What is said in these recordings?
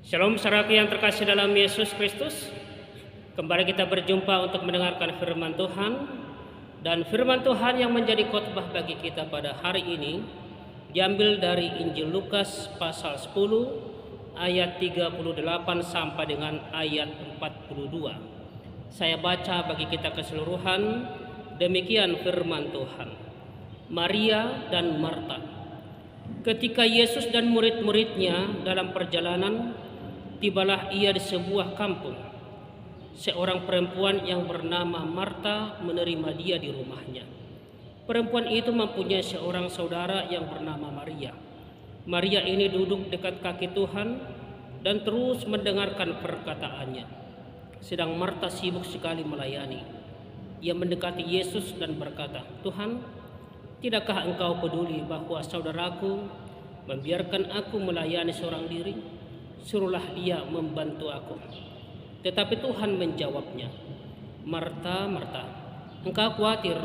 Shalom saudaraku yang terkasih dalam Yesus Kristus. Kembali kita berjumpa untuk mendengarkan firman Tuhan. Dan firman Tuhan yang menjadi khotbah bagi kita pada hari ini diambil dari Injil Lukas pasal 10 ayat 38 sampai dengan ayat 42. Saya baca bagi kita keseluruhan. Demikian firman Tuhan. Maria dan Marta. Ketika Yesus dan murid-muridnya dalam perjalanan, tibalah ia di sebuah kampung. Seorang perempuan yang bernama Marta menerima dia di rumahnya. Perempuan itu mempunyai seorang saudara yang bernama Maria. Maria ini duduk dekat kaki Tuhan dan terus mendengarkan perkataannya. Sedang Marta sibuk sekali melayani. Ia mendekati Yesus dan berkata, "Tuhan, tidakkah engkau peduli bahwa saudaraku membiarkan aku melayani seorang diri? Suruhlah dia membantu aku." Tetapi Tuhan menjawabnya, "Marta, Marta, engkau khawatir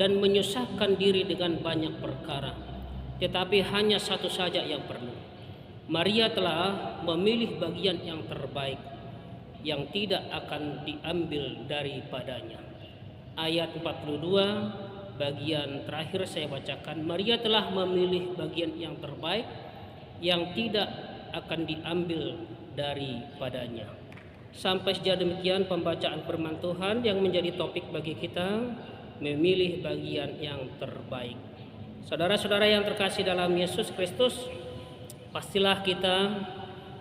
dan menyusahkan diri dengan banyak perkara, tetapi hanya satu saja yang perlu. Maria telah memilih bagian yang terbaik, yang tidak akan diambil daripadanya." Ayat 42 bagian terakhir saya bacakan. Maria telah memilih bagian yang terbaik, yang tidak akan diambil daripadanya. Sampai sejauh demikian pembacaan firman Tuhan yang menjadi topik bagi kita, memilih bagian yang terbaik. Saudara-saudara yang terkasih dalam Yesus Kristus, pastilah kita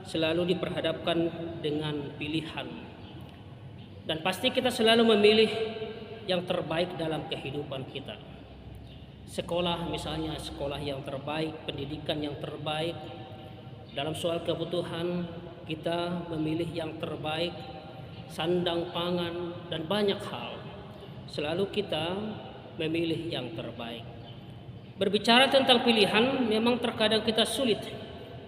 selalu diperhadapkan dengan pilihan. Dan pasti kita selalu memilih yang terbaik dalam kehidupan kita. Sekolah misalnya, sekolah yang terbaik, pendidikan yang terbaik. Dalam soal kebutuhan kita memilih yang terbaik, sandang pangan dan banyak hal. Selalu kita memilih yang terbaik. Berbicara tentang pilihan, memang terkadang kita sulit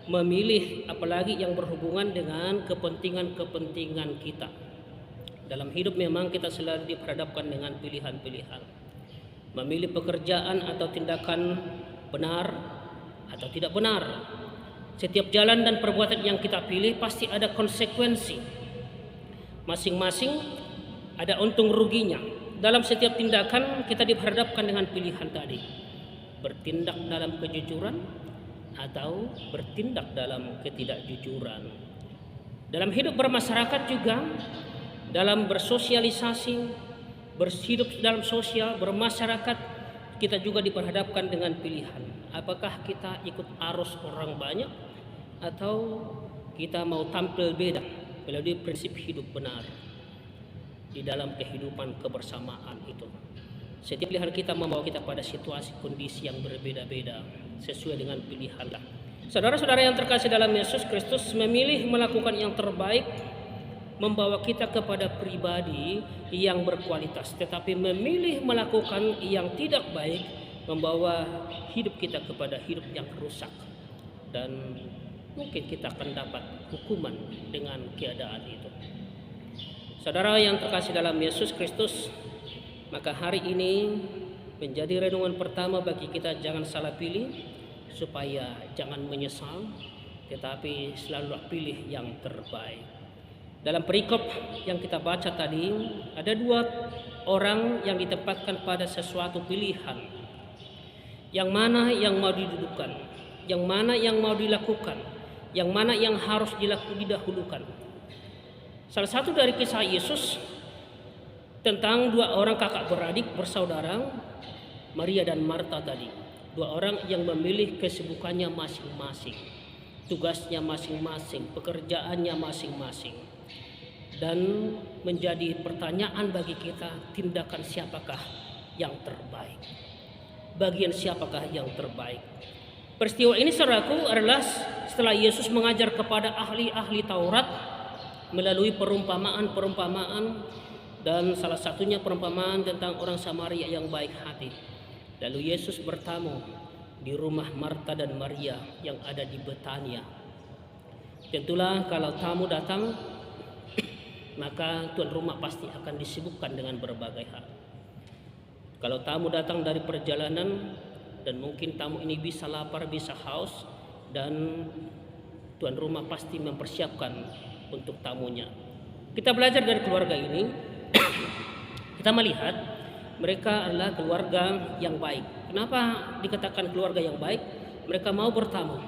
memilih, apalagi yang berhubungan dengan kepentingan-kepentingan kita. Dalam hidup memang kita selalu diperhadapkan dengan pilihan-pilihan. Memilih pekerjaan atau tindakan benar atau tidak benar. Setiap jalan dan perbuatan yang kita pilih pasti ada konsekuensi. Masing-masing ada untung ruginya. Dalam setiap tindakan kita diperhadapkan dengan pilihan tadi. Bertindak dalam kejujuran atau bertindak dalam ketidakjujuran. Dalam hidup bermasyarakat juga, dalam bersosialisasi, berhidup dalam sosial, bermasyarakat, kita juga diperhadapkan dengan pilihan. Apakah kita ikut arus orang banyak atau kita mau tampil beda melalui prinsip hidup benar di dalam kehidupan kebersamaan itu. Setiap pilihan kita membawa kita pada situasi kondisi yang berbeda-beda sesuai dengan pilihan. Saudara-saudara yang terkasih dalam Yesus Kristus, memilih melakukan yang terbaik membawa kita kepada pribadi yang berkualitas, tetapi memilih melakukan yang tidak baik membawa hidup kita kepada hidup yang rusak, dan mungkin kita akan dapat hukuman dengan keadaan itu. Saudara yang terkasih dalam Yesus Kristus, maka hari ini menjadi renungan pertama bagi kita, jangan salah pilih supaya jangan menyesal, tetapi selalu pilih yang terbaik. Dalam perikop yang kita baca tadi, ada dua orang yang ditempatkan pada sesuatu pilihan. Yang mana yang mau didudukkan, yang mana yang mau dilakukan, yang mana yang harus didahulukan. Salah satu dari kisah Yesus tentang dua orang kakak beradik bersaudara, Maria dan Marta tadi. Dua orang yang memilih kesibukannya masing-masing, tugasnya masing-masing, pekerjaannya masing-masing. Dan menjadi pertanyaan bagi kita, tindakan siapakah yang terbaik? Bagian siapakah yang terbaik? Peristiwa ini saudaraku adalah setelah Yesus mengajar kepada ahli-ahli Taurat melalui perumpamaan-perumpamaan, dan salah satunya perumpamaan tentang orang Samaria yang baik hati. Lalu Yesus bertamu di rumah Marta dan Maria yang ada di Betania. Tentulah kalau tamu datang, maka tuan rumah pasti akan disibukkan dengan berbagai hal. Kalau tamu datang dari perjalanan, dan mungkin tamu ini bisa lapar, bisa haus, dan tuan rumah pasti mempersiapkan untuk tamunya. Kita belajar dari keluarga ini, kita melihat mereka adalah keluarga yang baik. Kenapa dikatakan keluarga yang baik? Mereka mau bertamu,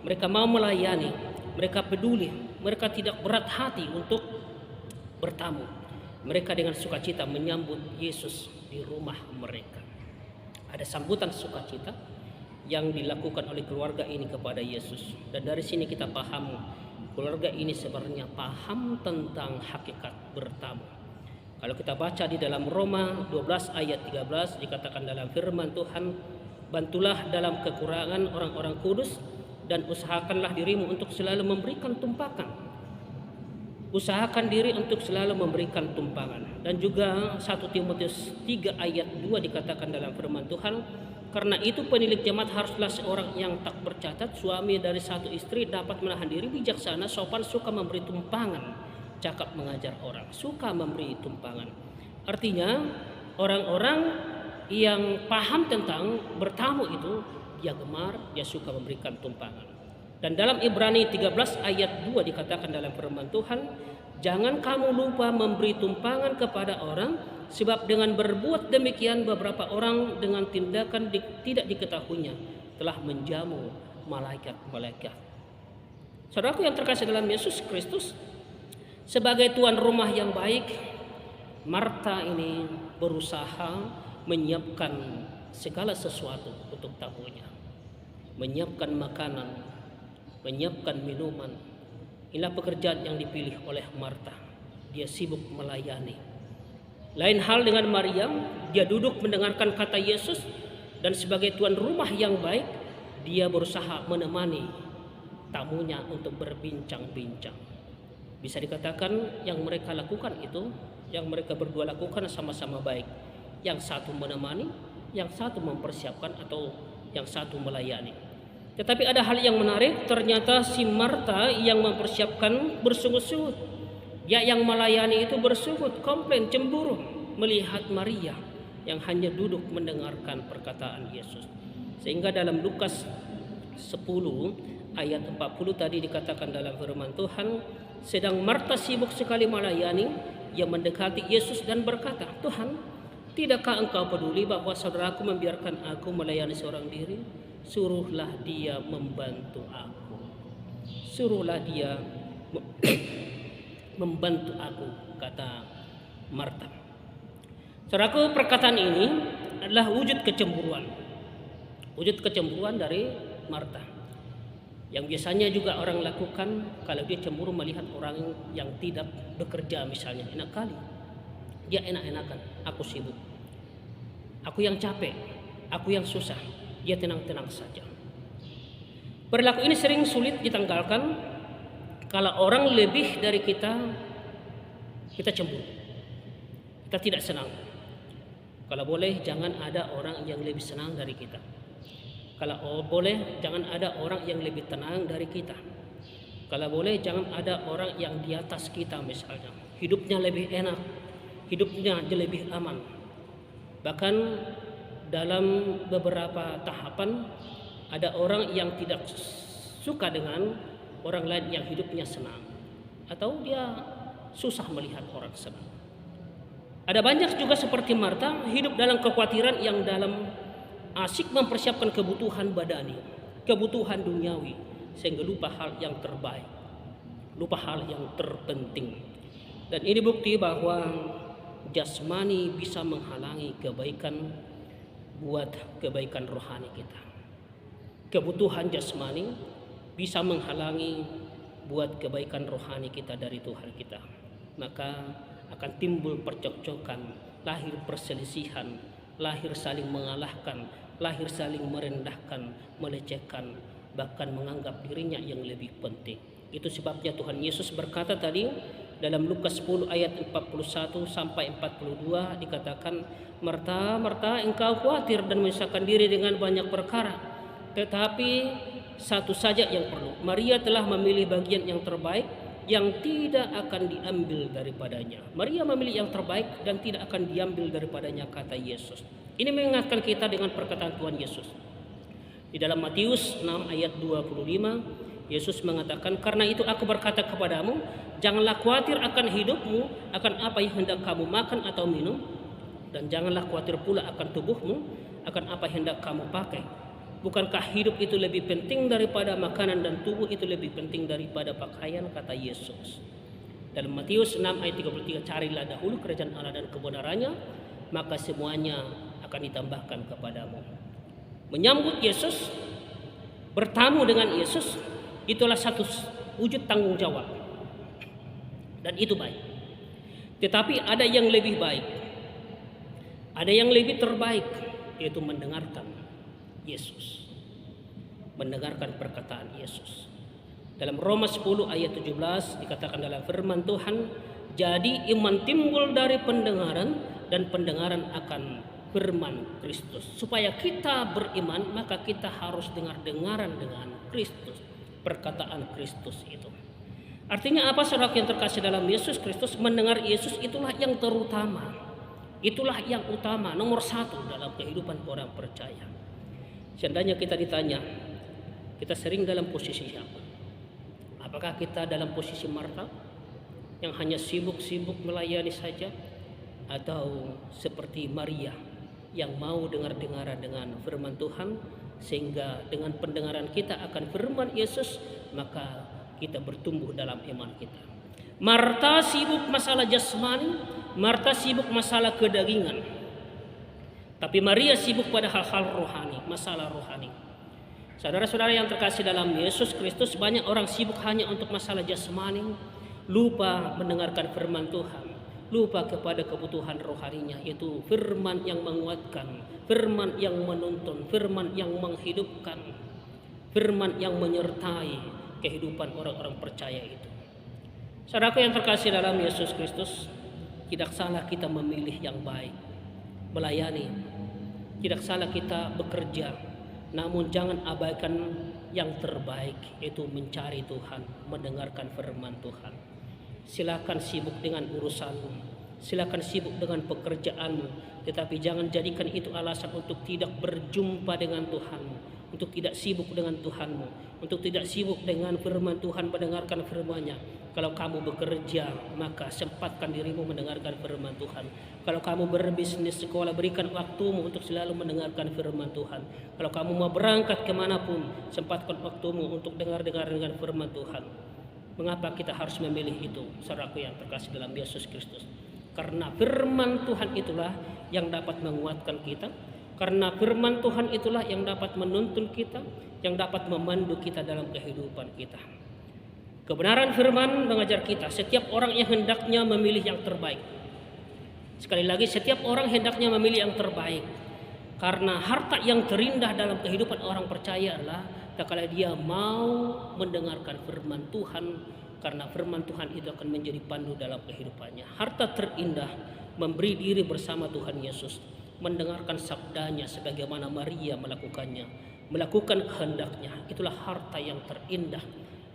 mereka mau melayani, mereka peduli, mereka tidak berat hati untuk bertamu. Mereka dengan sukacita menyambut Yesus di rumah mereka. Ada sambutan sukacita yang dilakukan oleh keluarga ini kepada Yesus. Dan dari sini kita paham keluarga ini sebenarnya paham tentang hakikat bertamu. Kalau kita baca di dalam Roma 12 ayat 13 dikatakan dalam firman Tuhan, bantulah dalam kekurangan orang-orang kudus dan usahakanlah dirimu untuk selalu memberikan tumpangan. Usahakan diri untuk selalu memberikan tumpangan. Dan juga 1 Timotius 3 ayat 2 dikatakan dalam firman Tuhan, karena itu penilik jemaat haruslah seorang yang tak bercacat, suami dari satu istri, dapat menahan diri, bijaksana, sopan, suka memberi tumpangan, cakap mengajar orang, suka memberi tumpangan. Artinya orang-orang yang paham tentang bertamu itu dia gemar, dia suka memberikan tumpangan. Dan dalam Ibrani 13 ayat 2 dikatakan dalam firman Tuhan, jangan kamu lupa memberi tumpangan kepada orang, sebab dengan berbuat demikian beberapa orang dengan tindakan tidak diketahuinya telah menjamu malaikat-malaikat. Saudaraku yang terkasih dalam Yesus Kristus, sebagai tuan rumah yang baik, Marta ini berusaha menyiapkan segala sesuatu untuk tamunya. Menyiapkan makanan, menyiapkan minuman. Inilah pekerjaan yang dipilih oleh Marta. Dia sibuk melayani. Lain hal dengan Maryam, dia duduk mendengarkan kata Yesus, dan sebagai tuan rumah yang baik, dia berusaha menemani tamunya untuk berbincang-bincang. Bisa dikatakan yang mereka lakukan itu, yang mereka berdua lakukan sama-sama baik. Yang satu menemani, yang satu mempersiapkan, atau yang satu melayani. Tetapi ada hal yang menarik, ternyata si Marta yang mempersiapkan bersungguh-sungguh. Dia yang melayani itu bersungguh, komplain, cemburu melihat Maria yang hanya duduk mendengarkan perkataan Yesus. Sehingga dalam Lukas 10 ayat 40 tadi dikatakan dalam firman Tuhan, sedang Marta sibuk sekali melayani, ia mendekati Yesus dan berkata, Tuhan, tidakkah engkau peduli bahwa saudaraku membiarkan aku melayani seorang diri? Suruhlah dia membantu aku. Suruhlah dia membantu aku, kata Marta. Saudaraku, perkataan ini adalah wujud kecemburuan. Wujud kecemburuan dari Marta. Yang biasanya juga orang lakukan kalau dia cemburu melihat orang yang tidak bekerja misalnya. Enak kali. Dia enak-enakan. Aku sibuk. Aku yang capek. Aku yang susah. Dia tenang-tenang saja. Perilaku ini sering sulit ditanggalkan kalau orang lebih dari kita cemburu. Kita tidak senang. Kalau boleh jangan ada orang yang lebih senang dari kita. Kalau boleh jangan ada orang yang lebih tenang dari kita. Kalau boleh jangan ada orang yang di atas kita misalnya. Hidupnya lebih enak, hidupnya lebih aman. Bahkan dalam beberapa tahapan ada orang yang tidak suka dengan orang lain yang hidupnya senang, atau dia susah melihat orang senang. Ada banyak juga seperti Marta hidup dalam kekhawatiran yang dalam asik mempersiapkan kebutuhan badani, kebutuhan duniawi, sehingga lupa hal yang terbaik, lupa hal yang terpenting. Dan ini bukti bahwa jasmani bisa menghalangi kebaikan buat kebaikan rohani kita. Kebutuhan jasmani bisa menghalangi buat kebaikan rohani kita dari Tuhan kita. Maka akan timbul percekcokan, lahir perselisihan, lahir saling mengalahkan, lahir saling merendahkan, melecehkan, bahkan menganggap dirinya yang lebih penting. Itu sebabnya Tuhan Yesus berkata tadi dalam Lukas 10 ayat 41 sampai 42 dikatakan, Marta, Marta, engkau khawatir dan menyusahkan diri dengan banyak perkara, tetapi satu saja yang perlu. Maria telah memilih bagian yang terbaik yang tidak akan diambil daripadanya. Maria memilih yang terbaik dan tidak akan diambil daripadanya, kata Yesus. Ini mengingatkan kita dengan perkataan Tuhan Yesus di dalam Matius 6 ayat 25, Yesus mengatakan, karena itu aku berkata kepadamu, janganlah khawatir akan hidupmu, akan apa yang hendak kamu makan atau minum, dan janganlah khawatir pula akan tubuhmu, akan apa yang hendak kamu pakai. Bukankah hidup itu lebih penting daripada makanan dan tubuh itu lebih penting daripada pakaian, kata Yesus. Dalam Matius 6 ayat 33, carilah dahulu kerajaan Allah dan kebenarannya, maka semuanya akan ditambahkan kepadamu. Menyambut Yesus, bertamu dengan Yesus, itulah satu wujud tanggung jawab. Dan itu baik. Tetapi ada yang lebih baik. Ada yang lebih terbaik, yaitu mendengarkan Yesus. Mendengarkan perkataan Yesus. Dalam Roma 10 ayat 17 dikatakan dalam firman Tuhan, jadi iman timbul dari pendengaran dan pendengaran akan firman Kristus. Supaya kita beriman, maka kita harus dengar-dengaran dengan Kristus, perkataan Kristus itu. Artinya apa, saudara yang terkasih dalam Yesus Kristus? Mendengar Yesus itulah yang terutama. Itulah yang utama, nomor satu dalam kehidupan orang percaya. Seandainya kita ditanya, kita sering dalam posisi siapa? Apakah kita dalam posisi Marta yang hanya sibuk-sibuk melayani saja, atau seperti Maria yang mau dengar-dengaran dengan firman Tuhan, sehingga dengan pendengaran kita akan firman Yesus maka kita bertumbuh dalam iman kita. Marta sibuk masalah jasmani, Marta sibuk masalah kedagingan, tapi Maria sibuk pada hal-hal rohani, masalah rohani. Saudara-saudara yang terkasih dalam Yesus Kristus, banyak orang sibuk hanya untuk masalah jasmani, lupa mendengarkan firman Tuhan, lupa kepada kebutuhan rohaninya, yaitu firman yang menguatkan, firman yang menuntun, firman yang menghidupkan, firman yang menyertai kehidupan orang-orang percaya itu. Saudaraku yang terkasih dalam Yesus Kristus, tidak salah kita memilih yang baik, melayani, tidak salah kita bekerja, namun jangan abaikan yang terbaik, yaitu mencari Tuhan, mendengarkan firman Tuhan. Silakan sibuk dengan urusanmu, silakan sibuk dengan pekerjaanmu, tetapi jangan jadikan itu alasan untuk tidak berjumpa dengan Tuhanmu, untuk tidak sibuk dengan Tuhanmu, untuk tidak sibuk dengan firman Tuhan, mendengarkan firman-Nya. Kalau kamu bekerja, maka sempatkan dirimu mendengarkan firman Tuhan. Kalau kamu berbisnis, sekolah, berikan waktumu untuk selalu mendengarkan firman Tuhan. Kalau kamu mau berangkat kemanapun, sempatkan waktumu untuk dengar-dengar dengan firman Tuhan. Mengapa kita harus memilih itu, saudaraku yang terkasih dalam Yesus Kristus? Karena firman Tuhan itulah yang dapat menguatkan kita. Karena firman Tuhan itulah yang dapat menuntun kita, yang dapat memandu kita dalam kehidupan kita. Kebenaran firman mengajar kita, setiap orang yang hendaknya memilih yang terbaik. Sekali lagi, setiap orang hendaknya memilih yang terbaik. Karena harta yang terindah dalam kehidupan orang percaya adalah tak kala dia mau mendengarkan firman Tuhan, karena firman Tuhan itu akan menjadi pandu dalam kehidupannya. Harta terindah memberi diri bersama Tuhan Yesus, mendengarkan sabdanya sebagaimana Maria melakukannya, melakukan kehendaknya. Itulah harta yang terindah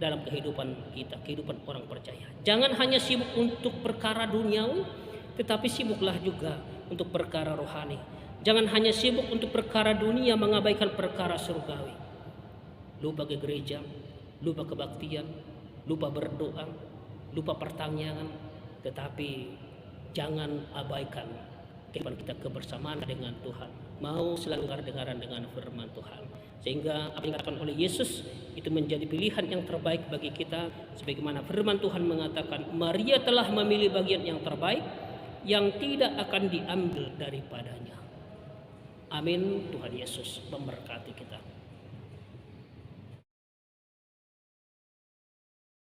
dalam kehidupan kita, kehidupan orang percaya. Jangan hanya sibuk untuk perkara duniawi, tetapi sibuklah juga untuk perkara rohani. Jangan hanya sibuk untuk perkara dunia, mengabaikan perkara surgawi. Lupa ke gereja, lupa kebaktian, lupa berdoa, lupa pertanyaan, tetapi jangan abaikan kehidupan kita kebersamaan dengan Tuhan. Mau selalu dengar-dengaran dengan firman Tuhan, sehingga apa yang dikatakan oleh Yesus itu menjadi pilihan yang terbaik bagi kita. Sebagaimana firman Tuhan mengatakan, Maria telah memilih bagian yang terbaik yang tidak akan diambil daripadanya. Amin. Tuhan Yesus memberkati kita.